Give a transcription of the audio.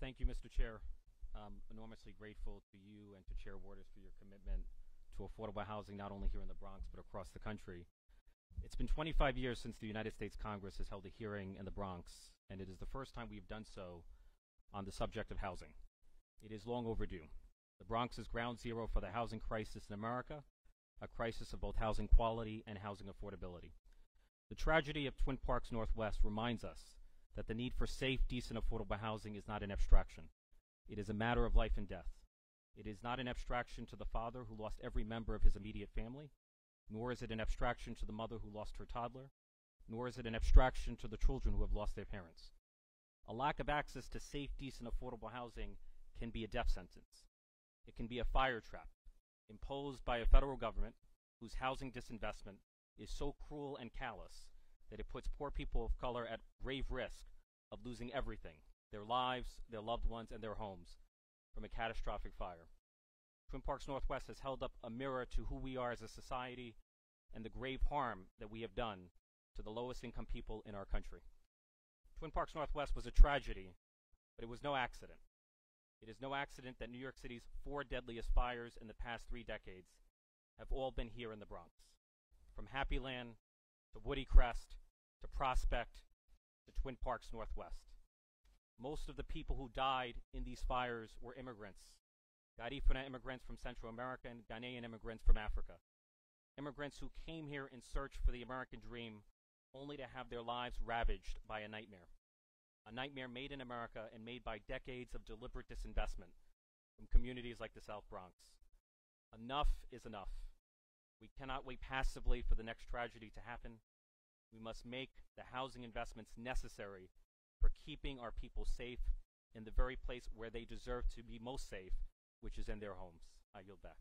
Thank you, Mr. Chair. I'm enormously grateful to you and to Chair Waters for your commitment to affordable housing, not only here in the Bronx, but across the country. It's been 25 years since the United States Congress has held a hearing in the Bronx, and it is the first time we've done so on the subject of housing. It is long overdue. The Bronx is ground zero for the housing crisis in America, a crisis of both housing quality and housing affordability. The tragedy of Twin Parks Northwest reminds us that the need for safe, decent, affordable housing is not an abstraction. It is a matter of life and death. It is not an abstraction to the father who lost every member of his immediate family, nor is it an abstraction to the mother who lost her toddler, nor is it an abstraction to the children who have lost their parents. A lack of access to safe, decent, affordable housing can be a death sentence. It can be a fire trap imposed by a federal government whose housing disinvestment is so cruel and callous that it puts poor people of color at grave risk of losing everything, their lives, their loved ones, and their homes, from a catastrophic fire. Twin Parks Northwest has held up a mirror to who we are as a society and the grave harm that we have done to the lowest income people in our country. Twin Parks Northwest was a tragedy, but it was no accident. It is no accident that New York City's 4 deadliest fires in the past 3 decades have all been here in the Bronx. From Happy Land to Woody Crest to Prospect to Twin Parks Northwest. Most of the people who died in these fires were immigrants. Garifuna immigrants from Central America and Ghanaian immigrants from Africa. Immigrants who came here in search for the American dream only to have their lives ravaged by a nightmare. A nightmare made in America and made by decades of deliberate disinvestment from communities like the South Bronx. Enough is enough. We cannot wait passively for the next tragedy to happen. We must make the housing investments necessary for keeping our people safe in the very place where they deserve to be most safe, which is in their homes. I yield back.